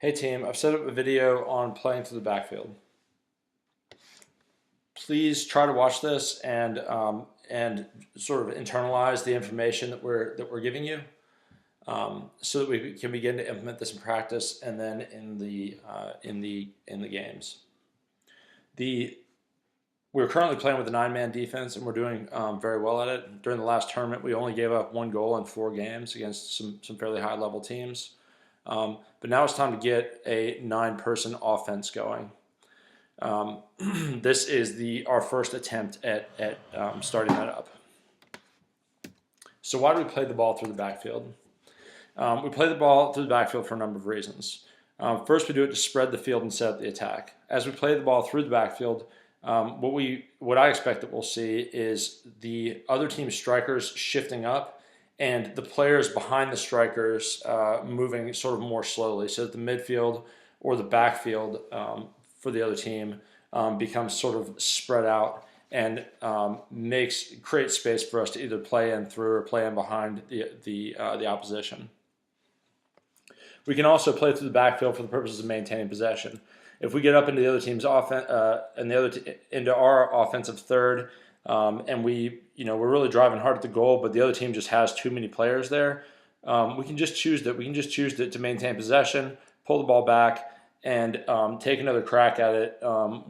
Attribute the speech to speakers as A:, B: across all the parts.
A: Hey team, I've set up a video on playing through the backfield. Please try to watch this and sort of internalize the information that we're giving you, so that we can begin to implement this in practice and then in the games. We're currently playing with a 9-man defense, and we're doing very well at it. During the last tournament, we only gave up 1 goal in 4 games against some fairly high-level teams. But now it's time to get a 9-person offense going. This is our first attempt at starting that up. So why do we play the ball through the backfield? We play the ball through the backfield for a number of reasons. First, we do it to spread the field and set up the attack. As we play the ball through the backfield, what I expect that we'll see is the other team's strikers shifting up and the players behind the strikers moving sort of more slowly, so that the midfield or the backfield for the other team becomes sort of spread out and creates space for us to either play in through or play in behind the opposition. We can also play through the backfield for the purposes of maintaining possession. If we get up into the other team's offense into our offensive third, and we're really driving hard at the goal, but the other team just has too many players there, we can just choose to maintain possession, pull the ball back, and take another crack at it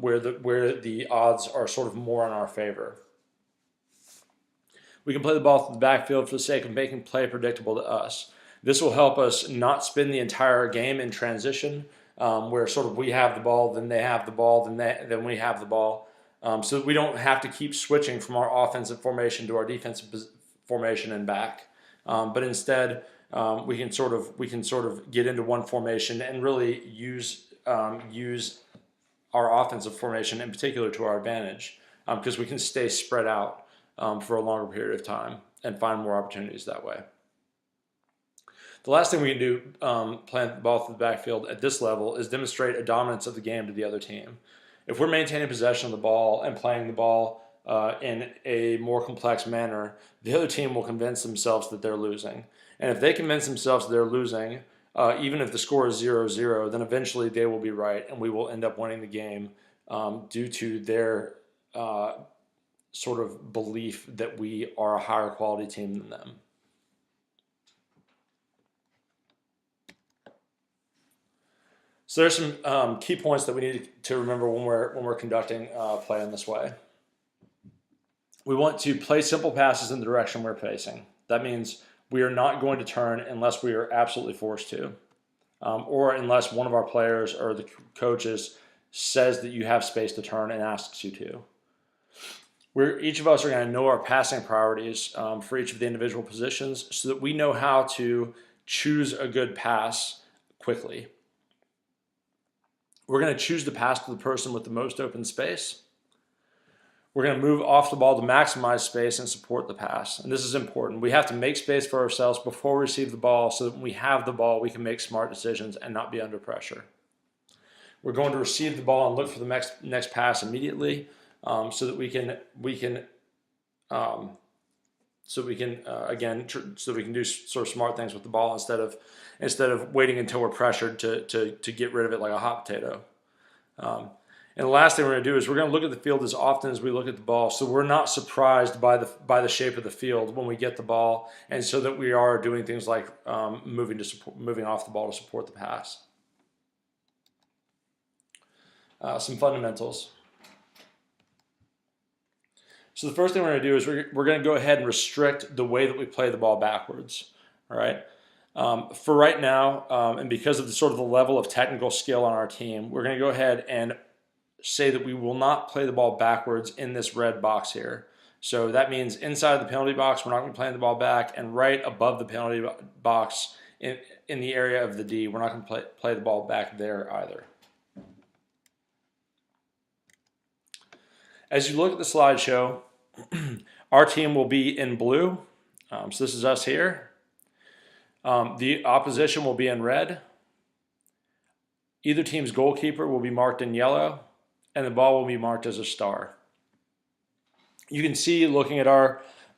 A: where the odds are sort of more in our favor. We can play the ball through the backfield for the sake of making play predictable to us. This will help us not spend the entire game in transition, where sort of we have the ball, then they have the ball, then we have the ball, so that we don't have to keep switching from our offensive formation to our defensive formation and back. But instead, we can sort of get into one formation and really use our offensive formation in particular to our advantage, because we can stay spread out for a longer period of time and find more opportunities that way. The last thing we can do playing the ball through the backfield at this level is demonstrate a dominance of the game to the other team. If we're maintaining possession of the ball and playing the ball in a more complex manner, the other team will convince themselves that they're losing. And if they convince themselves that they're losing, even if the score is 0-0, then eventually they will be right, and we will end up winning the game due to their sort of belief that we are a higher quality team than them. So there's some key points that we need to remember when we're conducting play in this way. We want to play simple passes in the direction we're facing. That means we are not going to turn unless we are absolutely forced to, or unless one of our players or the coaches says that you have space to turn and asks you to. Each of us are going to know our passing priorities for each of the individual positions, so that we know how to choose a good pass quickly. We're going to choose to pass to the person with the most open space. We're going to move off the ball to maximize space and support the pass. And this is important. We have to make space for ourselves before we receive the ball, so that when we have the ball, we can make smart decisions and not be under pressure. We're going to receive the ball and look for the next pass immediately, so that we can do sort of smart things with the ball instead of waiting until we're pressured to get rid of it like a hot potato. And the last thing we're going to do is we're going to look at the field as often as we look at the ball, so we're not surprised by the shape of the field when we get the ball, and so that we are doing things like moving off the ball to support the pass. Some fundamentals. So the first thing we're going to do is we're going to go ahead and restrict the way that we play the ball backwards. All right. For right now, and because of the level of technical skill on our team, we're going to go ahead and say that we will not play the ball backwards in this red box here. So that means inside the penalty box, we're not going to play the ball back, and right above the penalty box in the area of the D, we're not going to play the ball back there either. As you look at the slideshow, our team will be in blue. So this is us here. The opposition will be in red. Either team's goalkeeper will be marked in yellow, and the ball will be marked as a star. You can see, looking at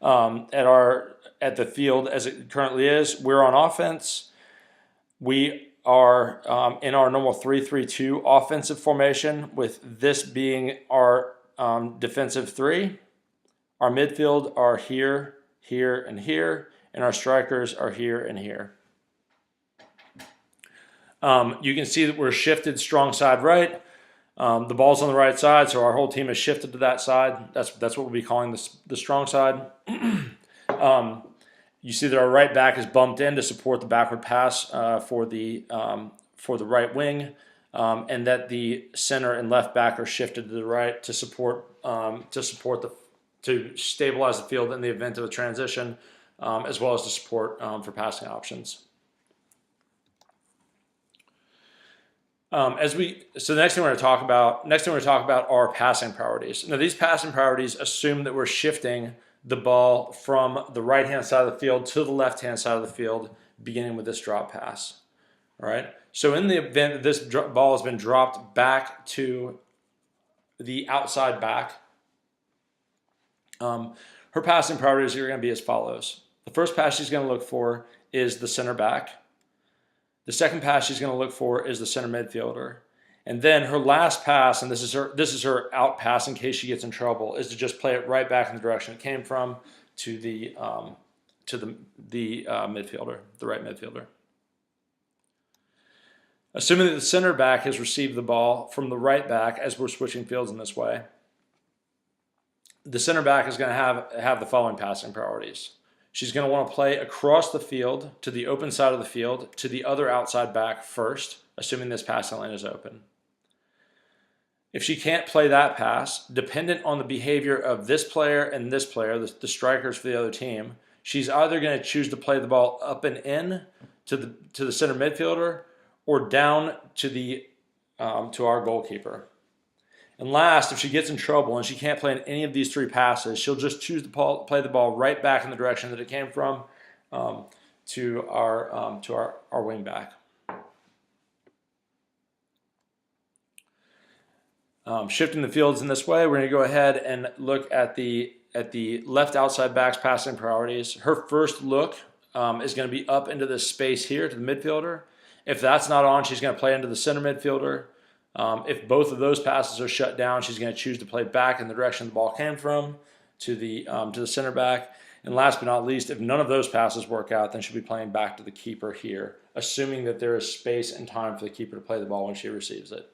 A: the field as it currently is, we're on offense. We are in our normal 3-3-2 offensive formation, with this being our defensive three. Our midfield are here, here, and here, and our strikers are here and here. You can see that we're shifted strong side right. The ball's on the right side, so our whole team is shifted to that side. That's what we'll be calling the strong side. You see that our right back is bumped in to support the backward pass for the right wing, and that the center and left back are shifted to the right to stabilize the field in the event of a transition, as well as to support for passing options. So the next thing we're going to talk about are passing priorities. Now, these passing priorities assume that we're shifting the ball from the right-hand side of the field to the left-hand side of the field, beginning with this drop pass. All right. So in the event that this ball has been dropped back to the outside back, her passing priorities are going to be as follows. The first pass she's going to look for is the center back. The second pass she's going to look for is the center midfielder. And then her last pass, and this is her out pass in case she gets in trouble, is to just play it right back in the direction it came from to the midfielder, the right midfielder. Assuming that the center back has received the ball from the right back, as we're switching fields in this way, the center back is going to have the following passing priorities. She's going to want to play across the field to the open side of the field to the other outside back first, assuming this passing lane is open. If she can't play that pass, dependent on the behavior of this player and this player, the strikers for the other team, she's either going to choose to play the ball up and in to the center midfielder, or down to our goalkeeper. And last, if she gets in trouble and she can't play in any of these three passes, she'll just choose to play the ball right back in the direction that it came from, to our wing back. Shifting the fields in this way, we're going to go ahead and look at the left outside back's passing priorities. Her first look is going to be up into this space here to the midfielder. If that's not on, she's going to play into the center midfielder. If both of those passes are shut down, she's going to choose to play back in the direction the ball came from to the center back. And last but not least, if none of those passes work out, then she'll be playing back to the keeper here, assuming that there is space and time for the keeper to play the ball when she receives it.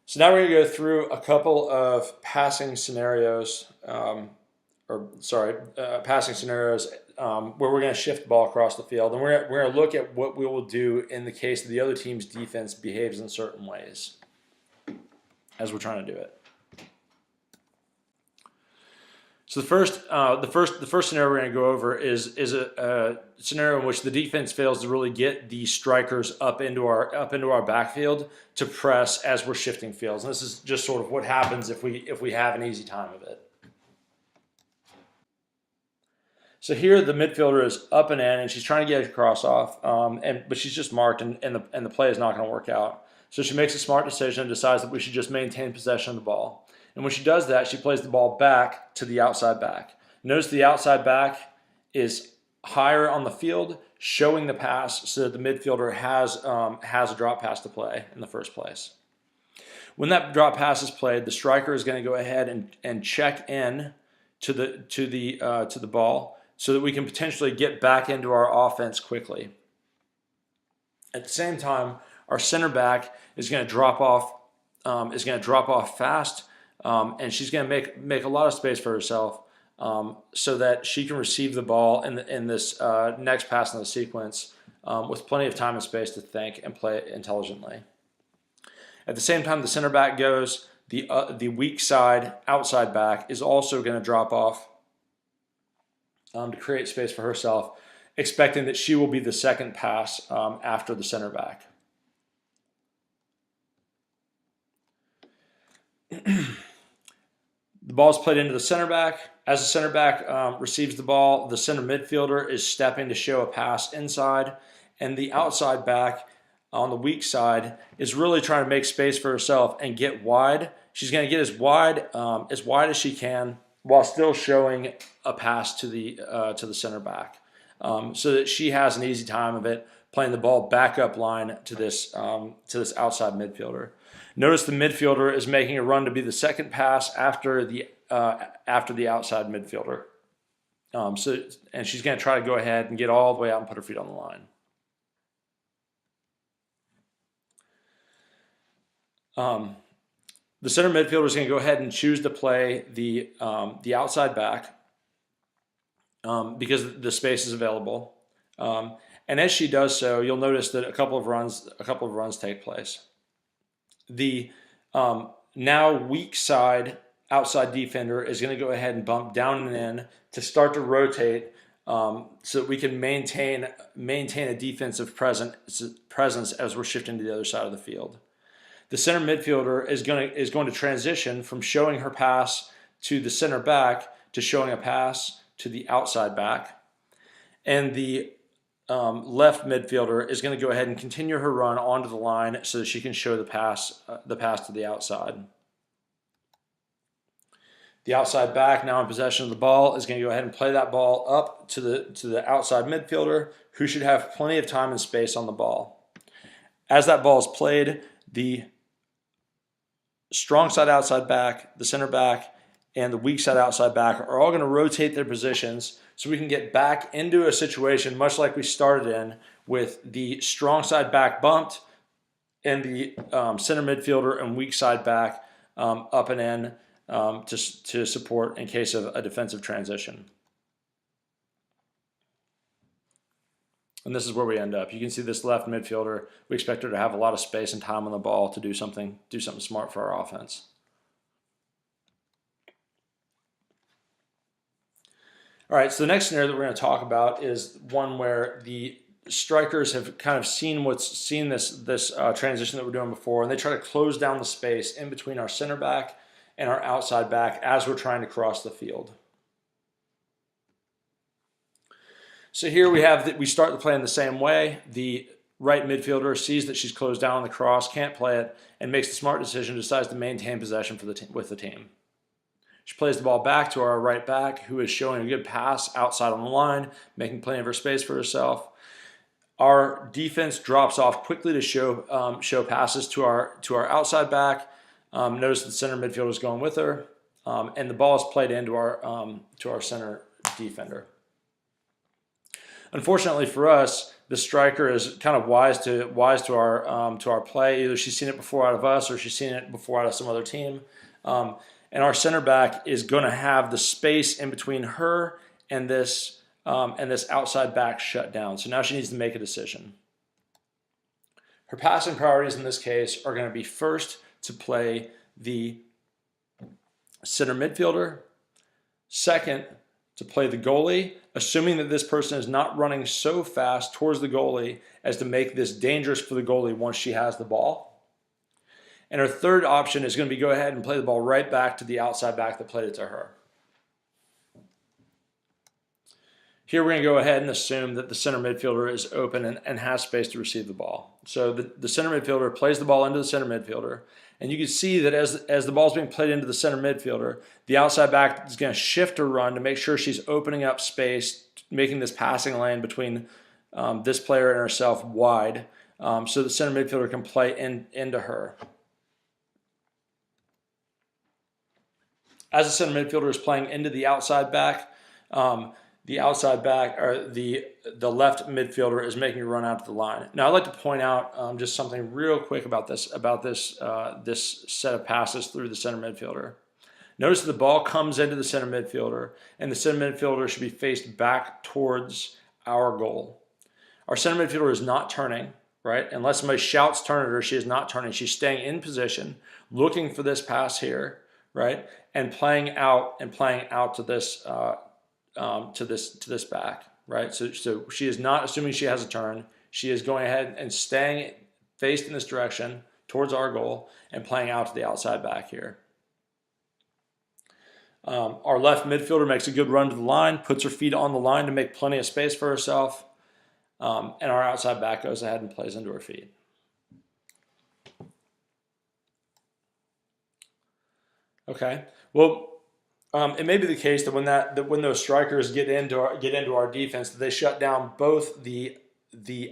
A: So now we're going to go through a couple of passing scenarios, passing scenarios where we're going to shift the ball across the field. And we're going to look at what we will do in the case that the other team's defense behaves in certain ways as we're trying to do it. So the first scenario we're going to go over is a scenario in which the defense fails to really get the strikers up into our backfield to press as we're shifting fields. And this is just sort of what happens if we have an easy time of it. So here the midfielder is up and in, and she's trying to get a cross off, but she's just marked, and the play is not going to work out. So she makes a smart decision and decides that we should just maintain possession of the ball. And when she does that, she plays the ball back to the outside back. Notice the outside back is higher on the field, showing the pass so that the midfielder has a drop pass to play in the first place. When that drop pass is played, the striker is going to go ahead and check in to the ball so that we can potentially get back into our offense quickly. At the same time, our center back is going to drop off fast. And she's going to make a lot of space for herself so that she can receive the ball in this next pass in the sequence with plenty of time and space to think and play intelligently. At the same time the center back goes, the weak side outside back is also going to drop off to create space for herself, expecting that she will be the second pass after the center back. The ball is played into the center back. As the center back receives the ball, the center midfielder is stepping to show a pass inside, and the outside back on the weak side is really trying to make space for herself and get wide. She's going to get as wide as she can while still showing a pass to the center back, so that she has an easy time of it playing the ball back up line to this outside midfielder. Notice the midfielder is making a run to be the second pass after the outside midfielder. And she's going to try to go ahead and get all the way out and put her feet on the line. The center midfielder is going to go ahead and choose to play the outside back because the space is available. And as she does so, you'll notice that a couple of runs take place. The now weak side outside defender is going to go ahead and bump down and in to start to rotate, so that we can maintain a defensive presence as we're shifting to the other side of the field. The center midfielder is going to transition from showing her pass to the center back to showing a pass to the outside back, and the left midfielder is going to go ahead and continue her run onto the line so that she can show the pass to the outside. The outside back, now in possession of the ball, is going to go ahead and play that ball up to the outside midfielder, who should have plenty of time and space on the ball. As that ball is played, the strong side outside back, the center back, and the weak side outside back are all going to rotate their positions so we can get back into a situation much like we started in, with the strong side back bumped and the center midfielder and weak side back up and in to support in case of a defensive transition. And this is where we end up. You can see this left midfielder. We expect her to have a lot of space and time on the ball to do something smart for our offense. All right, so the next scenario that we're going to talk about is one where the strikers have kind of seen this transition that we're doing before, and they try to close down the space in between our center back and our outside back as we're trying to cross the field. So here we start the play in the same way. The right midfielder sees that she's closed down on the cross, can't play it, and makes the smart decision, decides to maintain possession with the team. She plays the ball back to our right back, who is showing a good pass outside on the line, making plenty of her space for herself. Our defense drops off quickly to show passes to our outside back. Notice the center midfielder is going with her, and the ball is played into our center defender. Unfortunately for us, the striker is kind of wise to our play. Either she's seen it before out of us, or she's seen it before out of some other team. And our center back is going to have the space in between her and this outside back shut down. So now she needs to make a decision. Her passing priorities in this case are going to be first to play the center midfielder, second to play the goalie, assuming that this person is not running so fast towards the goalie as to make this dangerous for the goalie once she has the ball. And her third option is going to be go ahead and play the ball right back to the outside back that played it to her. Here we're going to go ahead and assume that the center midfielder is open and has space to receive the ball. So the center midfielder plays the ball into the center midfielder. And you can see that as the ball is being played into the center midfielder, the outside back is going to shift her run to make sure she's opening up space, making this passing lane between this player and herself wide, so the center midfielder can play into her. As the center midfielder is playing into the outside back, the left midfielder is making a run out to the line. Now, I'd like to point out just something real quick about this set of passes through the center midfielder. Notice that the ball comes into the center midfielder, and the center midfielder should be faced back towards our goal. Our center midfielder is not turning, right? Unless somebody shouts turn at her, she is not turning. She's staying in position, looking for this pass here, right? And playing out to this back, right? So she is not assuming she has a turn. She is going ahead and staying faced in this direction towards our goal and playing out to the outside back here. Our left midfielder makes a good run to the line, puts her feet on the line to make plenty of space for herself, and our outside back goes ahead and plays into her feet. Okay, well, It may be the case that when those strikers get into our defense, that they shut down both the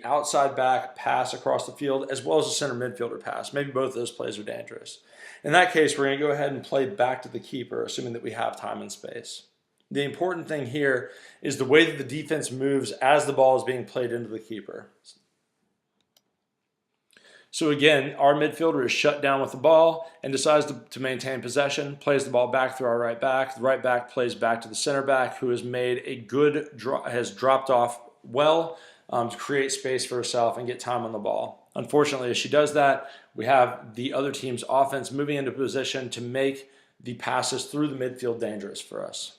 A: outside back pass across the field as well as the center midfielder pass. Maybe both of those plays are dangerous. In that case, we're going to go ahead and play back to the keeper, assuming that we have time and space. The important thing here is the way that the defense moves as the ball is being played into the keeper. So again, our midfielder is shut down with the ball and decides to maintain possession, plays the ball back through our right back. The right back plays back to the center back, who has made a good has dropped off well to create space for herself and get time on the ball. Unfortunately, as she does that, we have the other team's offense moving into position to make the passes through the midfield dangerous for us.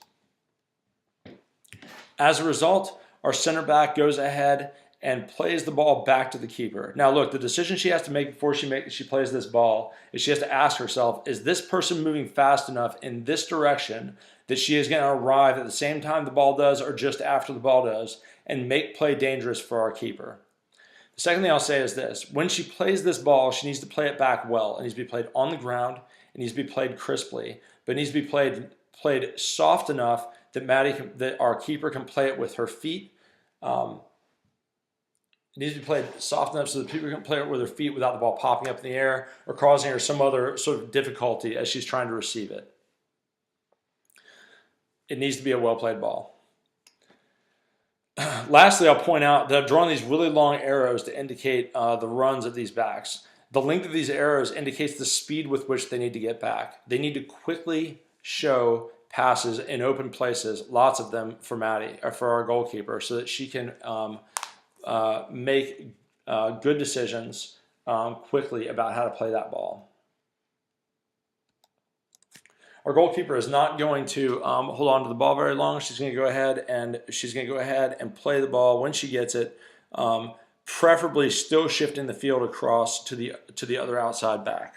A: As a result, our center back goes ahead and plays the ball back to the keeper. Now look, the decision she has to make before she plays this ball is she has to ask herself, is this person moving fast enough in this direction that she is going to arrive at the same time the ball does or just after the ball does and make play dangerous for our keeper? The second thing I'll say is this. When she plays this ball, she needs to play it back well. It needs to be played on the ground. It needs to be played crisply, but it needs to be played soft enough that that our keeper can play it with her feet. It needs to be played soft enough so that people can play it with their feet without the ball popping up in the air or causing her some other sort of difficulty as she's trying to receive it. It needs to be a well-played ball. Lastly, I'll point out that I've drawn these really long arrows to indicate the runs of these backs. The length of these arrows indicates the speed with which they need to get back. They need to quickly show passes in open places, lots of them for Maddie, or for our goalkeeper, so that she can make good decisions quickly about how to play that ball. Our goalkeeper is not going to hold on to the ball very long. She's going to go ahead and play the ball when she gets it, preferably still shifting the field across to the other outside back.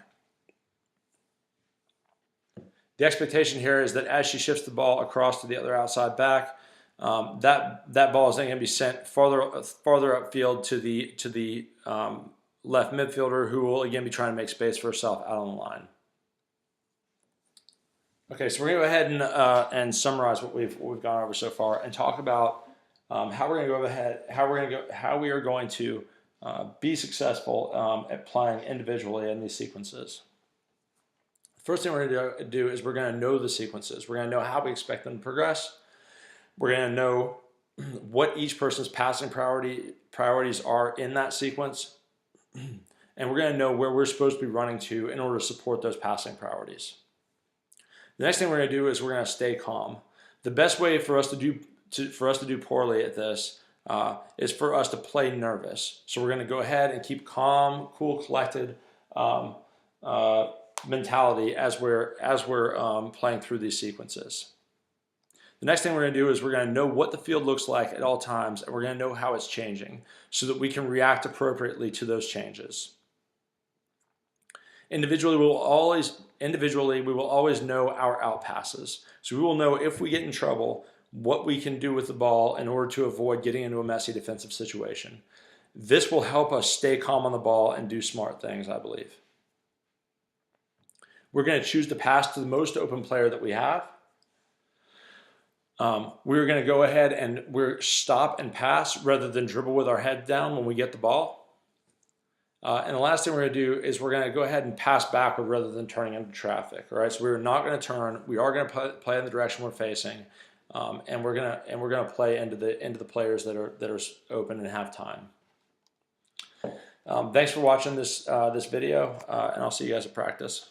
A: The expectation here is that as she shifts the ball across to the other outside back, that ball is then going to be sent farther upfield to the left midfielder, who will again be trying to make space for herself out on the line. Okay, so we're going to go ahead and summarize what we've gone over so far and talk about how we're going to go ahead, how we are going to be successful at playing individually in these sequences. First thing we're going to do is we're going to know the sequences. We're going to know how we expect them to progress. We're going to know what each person's passing priorities are in that sequence. And we're going to know where we're supposed to be running to in order to support those passing priorities. The next thing we're going to do is we're going to stay calm. The best way for us to do poorly at this is for us to play nervous. So we're going to go ahead and keep calm, cool, collected mentality as we're playing through these sequences. The next thing we're going to do is we're going to know what the field looks like at all times, and we're going to know how it's changing so that we can react appropriately to those changes. Individually, we will always know our out passes. So we will know if we get in trouble, what we can do with the ball in order to avoid getting into a messy defensive situation. This will help us stay calm on the ball and do smart things, I believe. We're going to choose to pass to the most open player that we have. We're going to go ahead and we're stop and pass rather than dribble with our head down when we get the ball. And the last thing we're going to do is we're going to go ahead and pass backward rather than turning into traffic. All right, so we're not going to turn. We are going to play in the direction we're facing, and we're going to play into the players that are open and have time. Thanks for watching this video, and I'll see you guys at practice.